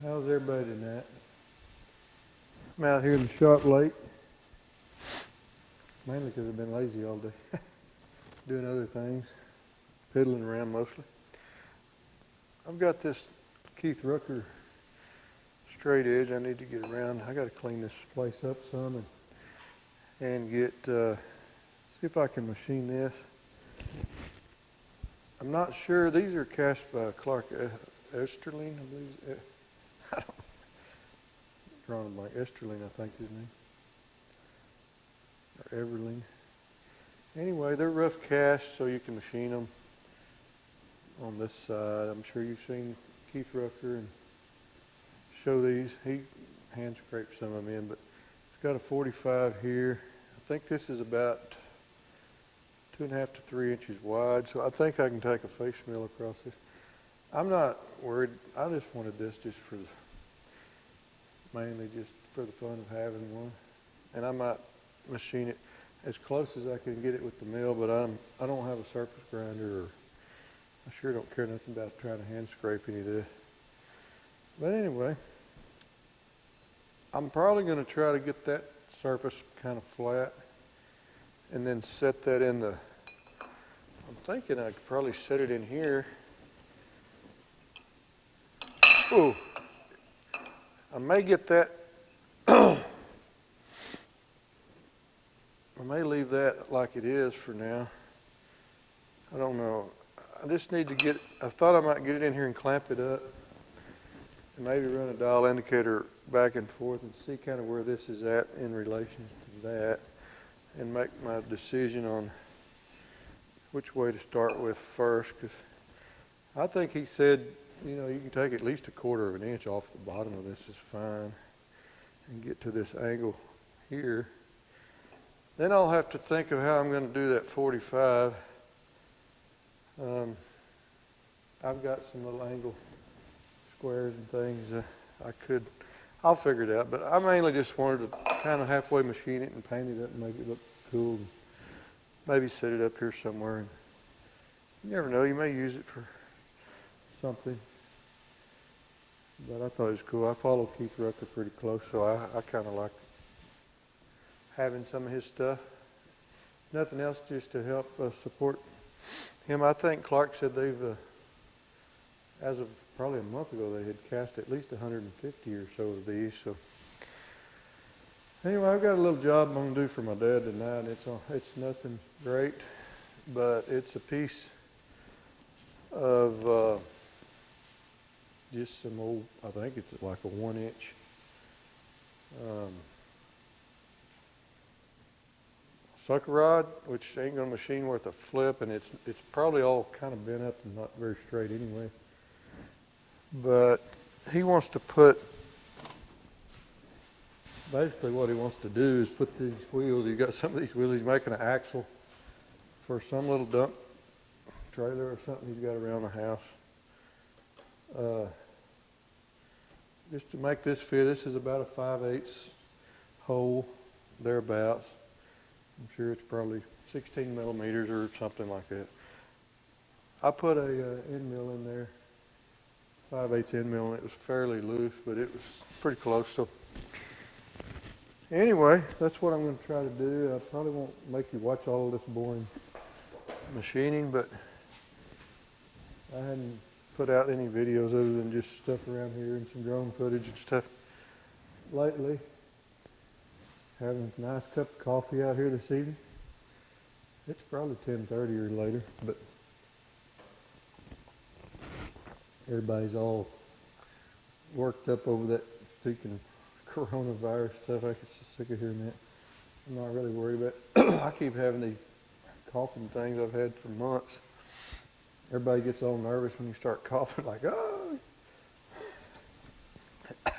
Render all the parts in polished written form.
How's everybody tonight? I'm out here in the shop late, mainly because I've been lazy all day, doing other things, piddling around mostly. I've got this Keith Rucker straight edge I need to get around. I got to clean this place up some and get, see if I can machine this. I'm not sure, these are cast by Clark Esterling, I believe. I don't, drawing a blank. Esterling, I think his name. Or Everling. Anyway, they're rough cast, so you can machine them on this side. I'm sure you've seen Keith Rucker and show these. He hand scraped some of them in, but it's got a 45 here. I think this is about 2.5 to 3 inches wide, so I think I can take a face mill across this. I'm not worried. I just wanted this just for mainly just for the fun of having one, and I might machine it as close as I can get it with the mill, but I don't have a surface grinder, or I sure don't care nothing about trying to hand scrape any of this. But anyway, I'm probably going to try to get that surface kind of flat and then set that in the, I'm thinking I could probably set it in here. Ooh, I may get that, I may leave that like it is for now. I don't know. I just need to get, I thought I might get it in here and clamp it up and maybe run a dial indicator back and forth and see kind of where this is at in relation to that and make my decision on which way to start with first, because I think he said, you know, you can take at least 1/4 of an inch off the bottom of this is fine and get to this angle here. Then I'll have to think of how I'm going to do that 45. I've got some little angle squares and things I'll figure it out, but I mainly just wanted to kind of halfway machine it and paint it up and make it look cool and maybe set it up here somewhere. And you never know, you may use it for something. But I thought it was cool. I follow Keith Rucker pretty close, so I kind of like having some of his stuff. Nothing else, just to help support him. I think Clark said they've, as of probably a month ago, they had cast at least 150 or so of these. So anyway, I've got a little job I'm going to do for my dad tonight. It's nothing great, but it's a piece of just some old, I think it's like a 1-inch sucker rod, which ain't gonna machine worth a flip, and it's probably all kind of bent up and not very straight anyway. But he wants to put, basically what he wants to do is put these wheels, he's got some of these wheels, he's making an axle for some little dump trailer or something he's got around the house. Just to make this fit, this is about a 5/8 hole, thereabouts. I'm sure it's probably 16 millimeters or something like that. I put a end mill in there, 5/8 end mill, and it was fairly loose, but it was pretty close. So anyway, that's what I'm going to try to do. I probably won't make you watch all of this boring machining, but I hadn't put out any videos other than just stuff around here and some drone footage and stuff lately. Having a nice cup of coffee out here this evening. It's probably 10:30 or later, but everybody's all worked up over that speaking of coronavirus stuff. I get so sick of hearing that. I'm not really worried about it. I keep having these coughing things I've had for months. Everybody gets all nervous when you start coughing, like, oh.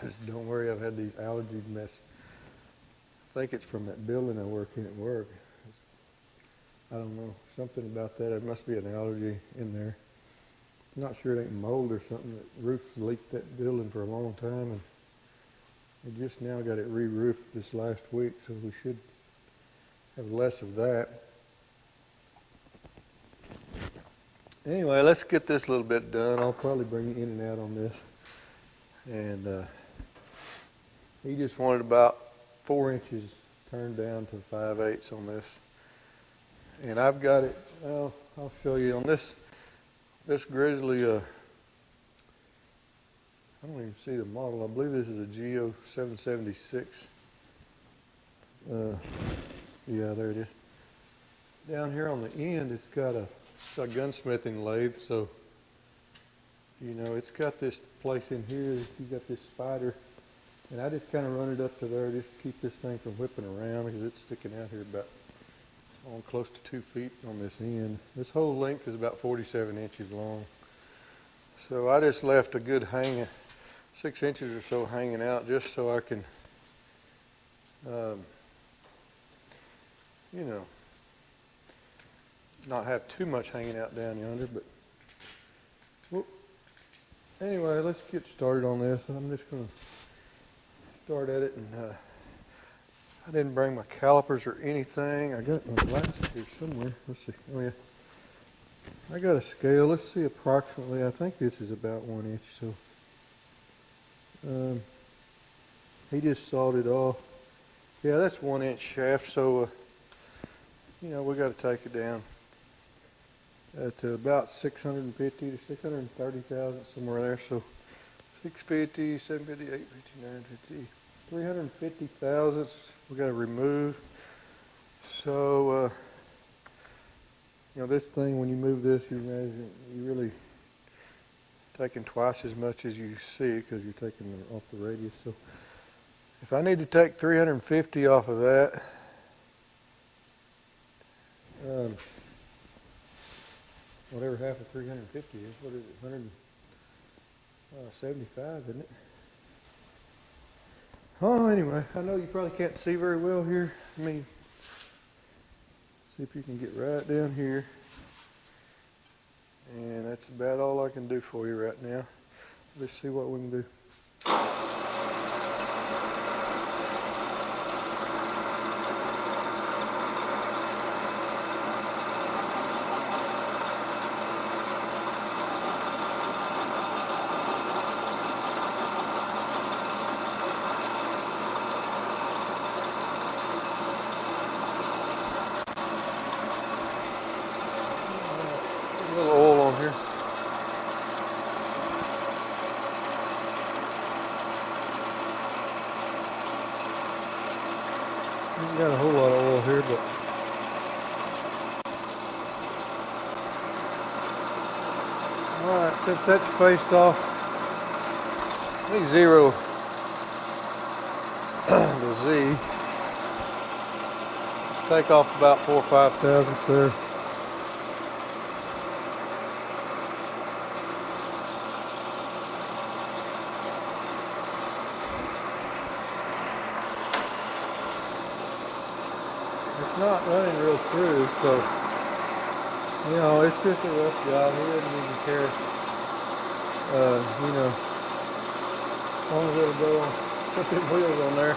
Just don't worry, I've had these allergy mess. I think it's from that building I work in at work. I don't know, something about that. It must be an allergy in there. I'm not sure it ain't mold or something. The roof leaked that building for a long time, and we just now got it re-roofed this last week, so we should have less of that. Anyway, let's get this little bit done. I'll probably bring you in and out on this And he just wanted about 4 inches turned down to 5/8 on this. And I've got it, well, I'll show you on this Grizzly, I don't even see the model. I believe this is a Geo 776. Yeah, there it is. Down here on the end, it's got a gunsmithing lathe, so, you know, it's got this place in here that you got this spider, and I just kind of run it up to there just to keep this thing from whipping around because it's sticking out here about close to 2 feet on this end. This whole length is about 47 inches long. So I just left a good 6 inches or so hanging out just so I can, you know, not have too much hanging out down yonder. But well, anyway, let's get started on this. I'm just going to start at it, and I didn't bring my calipers or anything. I got my glasses here somewhere. Let's see. Oh yeah, I got a scale. Let's see approximately. I think this is about 1 inch. So he just sawed it off. Yeah, that's 1 inch shaft. So you know, we got to take it down to about 650 to 630 thousandths, somewhere there. So 650, 750, 850, 950, 350 thousandths we got to remove. So you know, this thing, when you move this, you imagine you really taking twice as much as you see because you're taking it off the radius. So if I need to take 350 off of that, whatever half of 350 is, what is it, 175, isn't it? Oh, anyway, I know you probably can't see very well here. Let me see if you can get right down here. And that's about all I can do for you right now. Let's see what we can do. A little oil on here. Ain't got a whole lot of oil here, but alright, since that's faced off, let me zero the Z. Let's take off about 4 or 5 thousandths there. It's not running real true, so, you know, it's just a rough job. He doesn't even care, you know, as long as it'll go, put them wheels on there.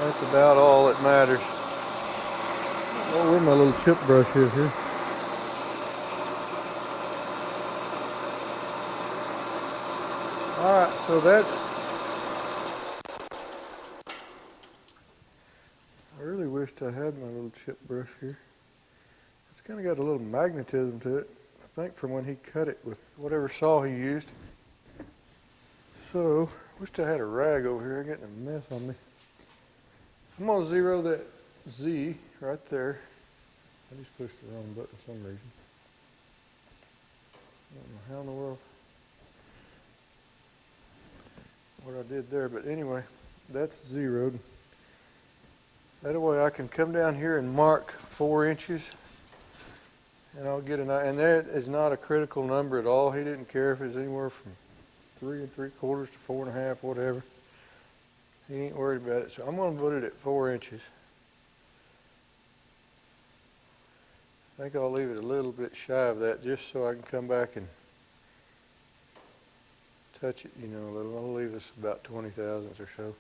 That's about all that matters. Oh, where my little chip brush is here. Alright, so that's, I really wished I had my little chip brush here. It's kind of got a little magnetism to it, I think, from when he cut it with whatever saw he used. So, wished I had a rag over here. I'm getting a mess on me. I'm going to zero that Z right there. I just pushed the wrong button for some reason. I don't know how in the world what I did there, but anyway, that's zeroed. That way I can come down here and mark 4 inches, and I'll get and that is not a critical number at all. He didn't care if it was anywhere from 3 3/4 to 4 1/2, whatever. He ain't worried about it. So I'm going to put it at 4 inches. I think I'll leave it a little bit shy of that just so I can come back and touch it, you know, a little. I'll leave this about 20 thousandths or so.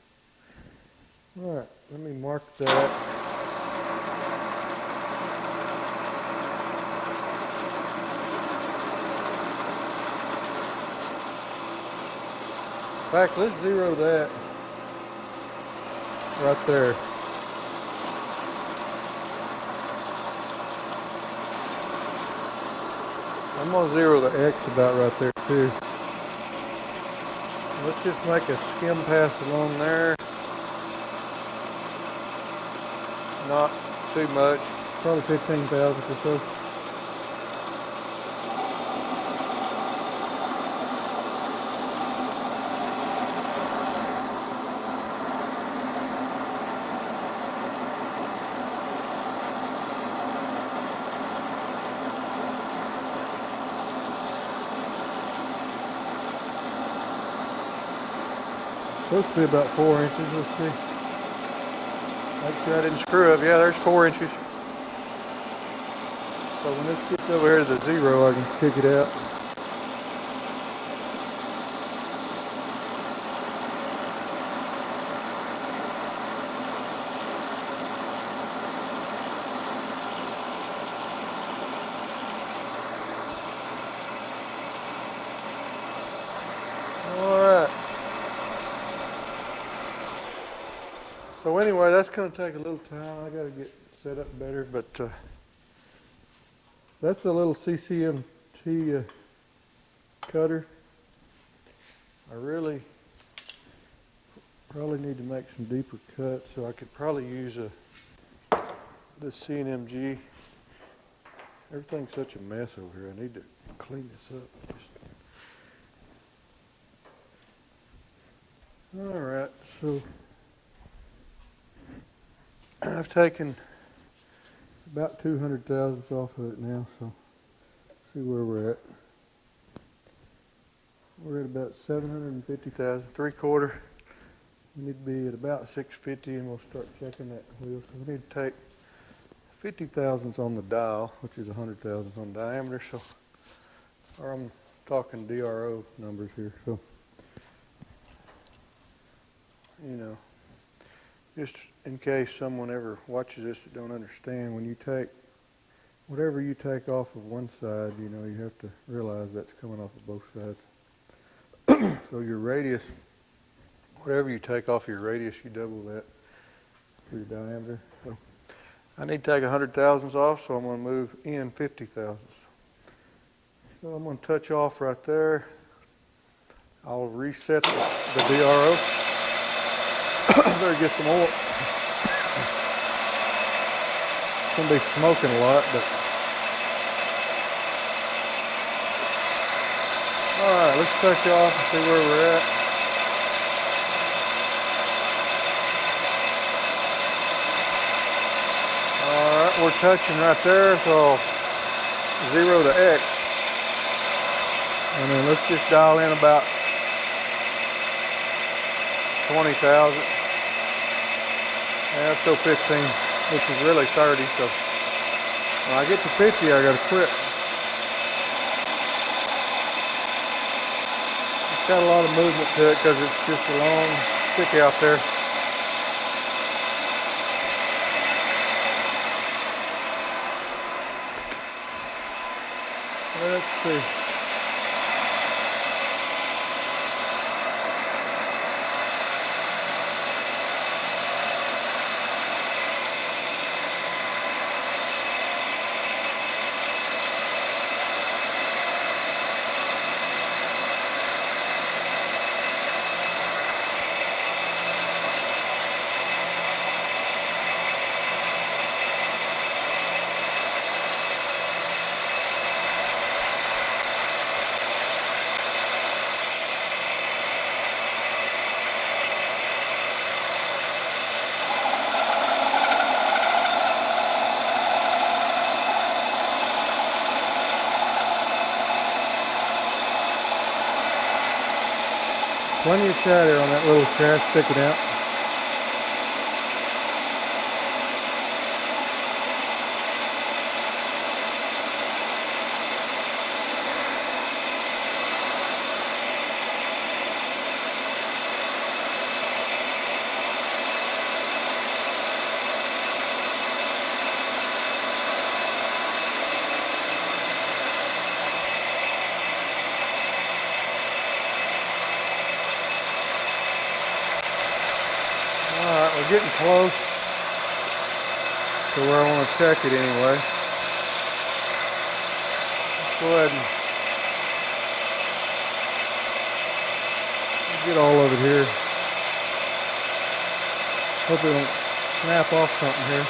All right, let me mark that. fact, let's zero that right there. I'm gonna zero the X about right there too. Let's just make a skim pass along there. Not too much, probably 15 thousandths or so. Supposed to be about 4 inches, let's see. Make sure I didn't screw up. Yeah, there's 4 inches. So when this gets over here to the zero, I can pick it out. So anyway, that's going to take a little time. I got to get set up better, but that's a little CCMT cutter. I really probably need to make some deeper cuts, so I could probably use this CNMG. Everything's such a mess over here. I need to clean this up. All right, so I've taken about 200 thousandths off of it now, so see where we're at. We're at about 750 thousandths, 3/4. We need to be at about 650, and we'll start checking that wheel. So we need to take 50 thousandths on the dial, which is 100 thousandths on diameter. So, or I'm talking DRO numbers here. So, you know, just in case someone ever watches this that don't understand, when you take, whatever you take off of one side, you know, you have to realize that's coming off of both sides. So your radius, whatever you take off your radius, you double that for your diameter. So I need to take 100 thousandths off, so I'm going to move in 50 thousandths. So I'm going to touch off right there. I'll reset the DRO. Better get some oil. It's going to be smoking a lot, but all right, let's touch off and see where we're at. All right, we're touching right there, so zero to X. And then let's just dial in about 20,000. Yeah, let's go 15, which is really 30. So when I get to 50, I got to quit. It's got a lot of movement to it because it's just a long stick out there. Let's see. Plenty of chatter on that little shaft sticking out. We're getting close to where I want to check it anyway. Let's go ahead and get all of it here. Hope it don't snap off something here.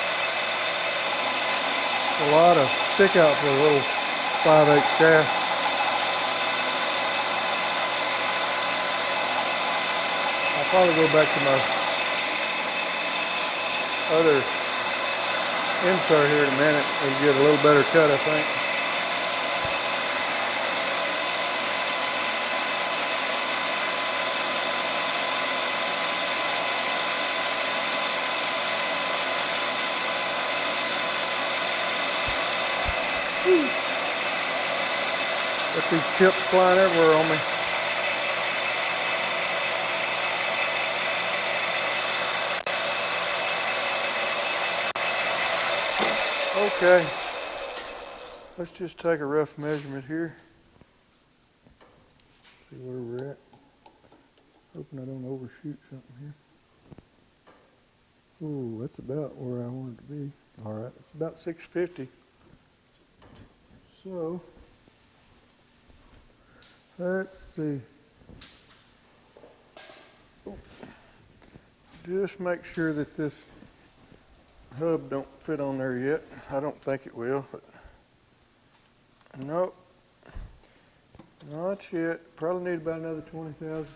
A lot of stick out for a little 5/8 shaft. I'll probably go back to my other insert here in a minute and get a little better cut, I think. Got these chips flying everywhere on me. Okay, let's just take a rough measurement here. See where we're at. Hoping I don't overshoot something here. Ooh, that's about where I want it to be. All right, it's about 650. So, let's see. Just make sure that this hub don't fit on there yet. I don't think it will, but nope, not yet. Probably need about another 20,000 or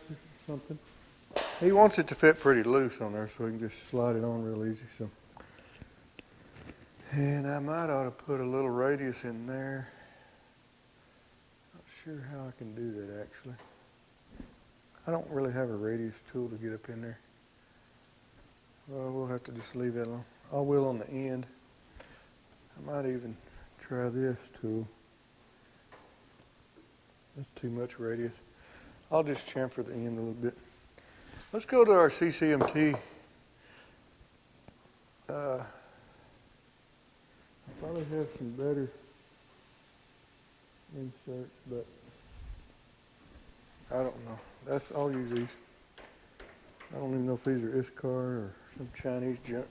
something. He wants it to fit pretty loose on there so we can just slide it on real easy. So, and I might ought to put a little radius in there. Not sure how I can do that actually. I don't really have a radius tool to get up in there. Well, we'll have to just leave that alone. I will on the end. I might even try this tool. That's too much radius. I'll just chamfer the end a little bit. Let's go to our CCMT. I probably have some better inserts, but I don't know. I'll use these. I don't even know if these are ISCAR or some Chinese junk.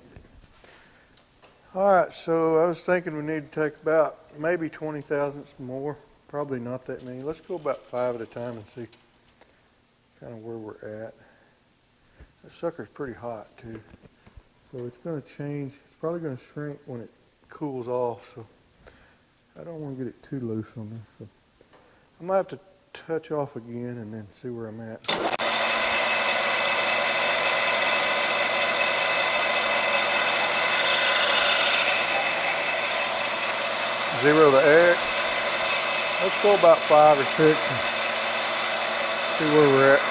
All right, so I was thinking we need to take about maybe 20 thousandths more. Probably not that many. Let's go about 5 at a time and see kind of where we're at. That sucker's pretty hot too. So it's going to change. It's probably going to shrink when it cools off. So I don't want to get it too loose on this. So I might have to touch off again and then see where I'm at. Zero the X. Let's go about 5 or 6 and see where we're at.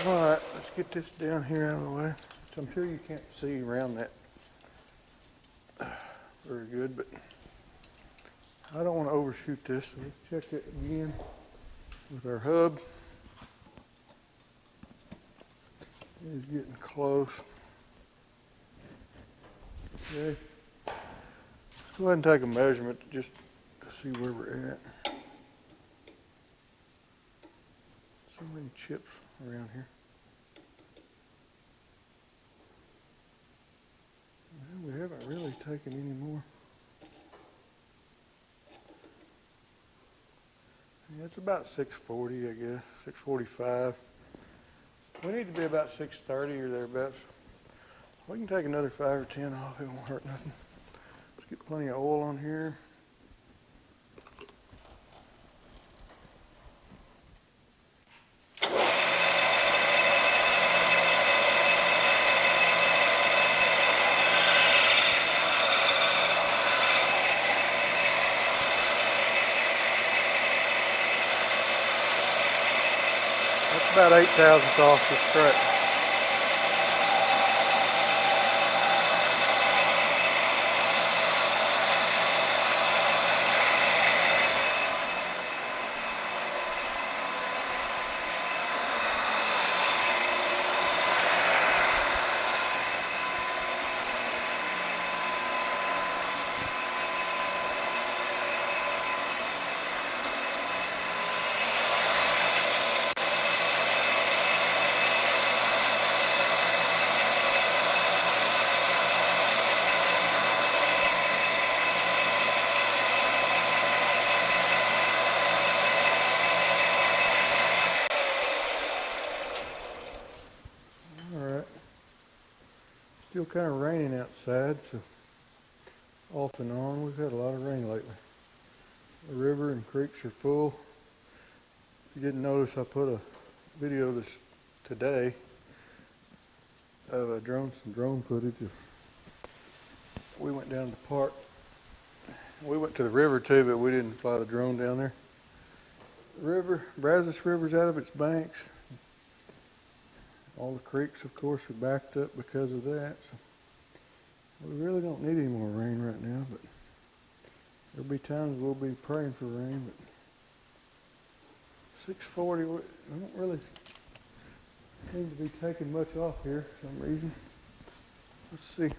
All right, let's get this down here out of the way. So I'm sure you can't see around that very good, but I don't want to overshoot this. So let's check it again with our hub. It is getting close. Okay. Let's go ahead and take a measurement just to see where we're at. So many chips around here. Well, we haven't really taken any more. Yeah, it's about 640, I guess, 645. We need to be about 630 or thereabouts. We can take another 5 or 10 off, it won't hurt nothing. Let's get plenty of oil on here. About 8 thousandths off this track. Still kind of raining outside, so off and on. We've had a lot of rain lately. The river and creeks are full. If you didn't notice, I put a video this today of some drone footage. We went down to the park. We went to the river too, but we didn't fly the drone down there. The river, Brazos River's out of its banks. All the creeks, of course, are backed up because of that. So we really don't need any more rain right now, but there'll be times we'll be praying for rain. But 6:40, we don't really seem to be taking much off here for some reason. Let's see.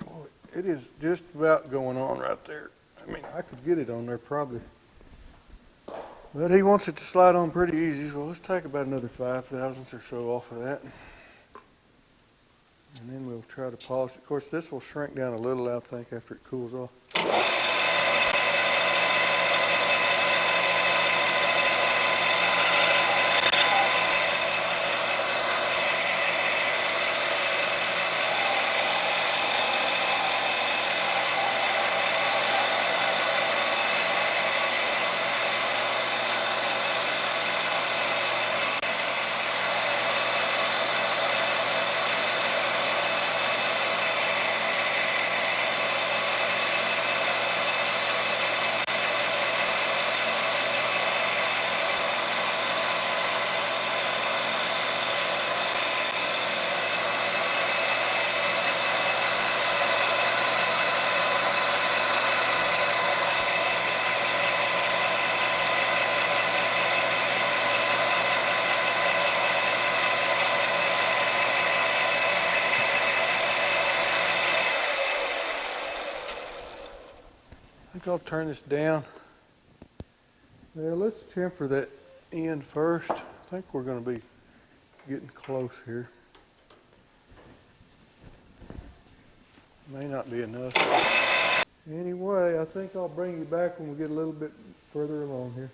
Boy, it is just about going on right there. I mean, I could get it on there probably. But he wants it to slide on pretty easy, so let's take about another 5 thousandths or so off of that. And then we'll try to polish it. Of course, this will shrink down a little, I think, after it cools off. I think I'll turn this down. Well, let's temper that end first. I think we're going to be getting close here. May not be enough. Anyway, I think I'll bring you back when we get a little bit further along here.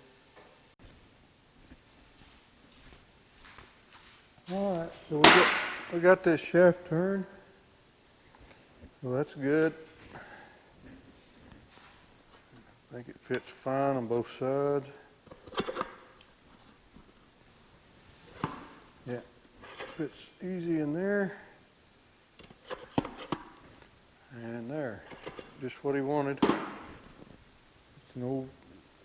All right, so we got this shaft turned. So that's good. I think it fits fine on both sides. Yeah, fits easy in there. And in there. Just what he wanted. It's an old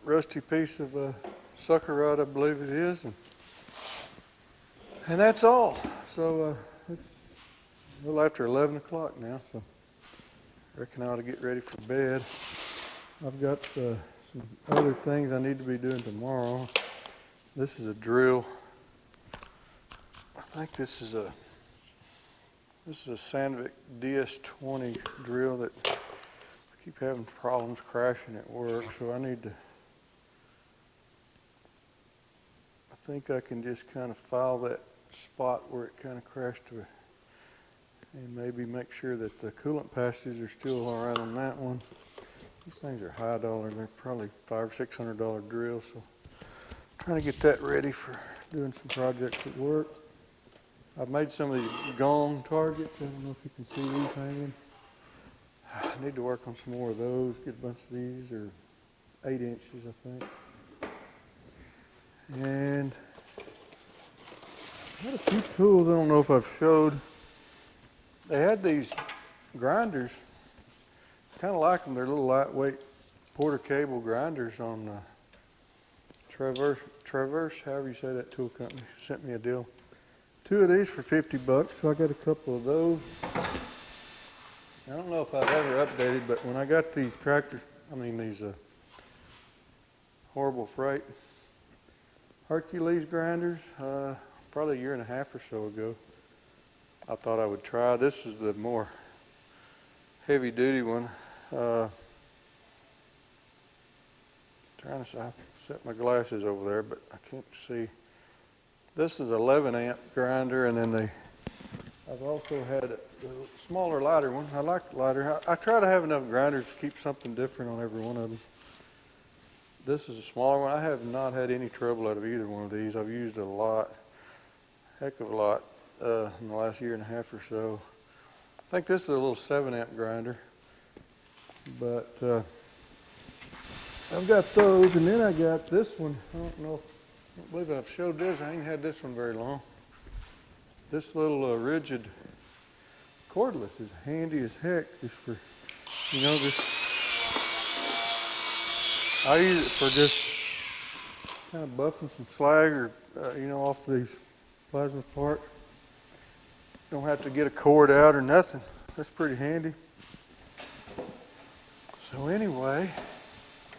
rusty piece of sucker rod, I believe it is. And that's all. So it's a little after 11 o'clock now, so I reckon I ought to get ready for bed. I've got some other things I need to be doing tomorrow. This is a drill. I think this is a Sandvik DS20 drill that I keep having problems crashing at work, so I think I can just kind of file that spot where it kind of crashed to, and maybe make sure that the coolant passages are still all right on that one. These things are high dollar. They're probably $500 or $600 drills, so I'm trying to get that ready for doing some projects at work. I've made some of these gong targets. I don't know if you can see these hanging. I need to work on some more of those. Get a bunch of these, or 8 inches, I think. And I had a few tools I don't know if I've showed. They had these grinders. Kind of like them. They're little lightweight Porter cable grinders on Traverse, however you say that tool company, sent me a deal. 2 of these for $50, so I got a couple of those. I don't know if I've ever updated, but when I got these these horrible freight Hercules grinders, probably a year and a half or so ago, I thought I would try. This is the more heavy duty one. Trying to set my glasses over there, but I can't see. This is 11 amp grinder, and then I've also had a smaller, lighter one. I like the lighter. I try to have enough grinders to keep something different on every one of them. This is a smaller one. I have not had any trouble out of either one of these. I've used it a lot, heck of a lot, in the last year and a half or so. I think this is a little 7 amp grinder, but I've got those, and then I got this one. I don't believe I've showed this. I ain't had this one very long. This little rigid cordless is handy as heck, just for, I use it for just kind of buffing some slag or, off these plasma parts. Don't have to get a cord out or nothing. That's pretty handy. So anyway,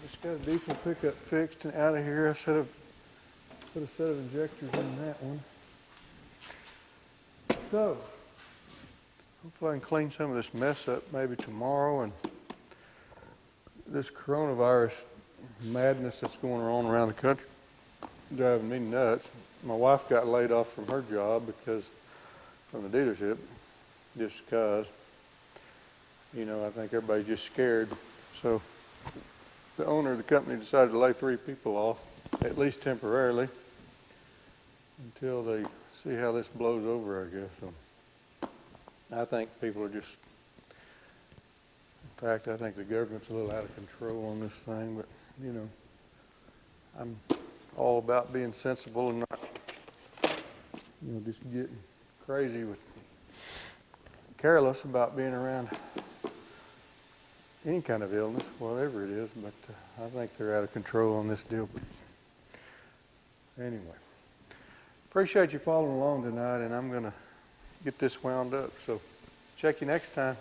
just got a diesel pickup fixed and out of here. I should have put a set of injectors in that one. So, hopefully I can clean some of this mess up maybe tomorrow, and this coronavirus madness that's going on around the country driving me nuts. My wife got laid off from her job from the dealership, just because, I think everybody's just scared. So the owner of the company decided to lay 3 people off, at least temporarily, until they see how this blows over, I guess. So I think people are just, in fact, I think the government's a little out of control on this thing, but, I'm all about being sensible and not, just getting crazy careless about being around any kind of illness, whatever it is, but I think they're out of control on this deal. But anyway, appreciate you following along tonight, and I'm going to get this wound up. So check you next time.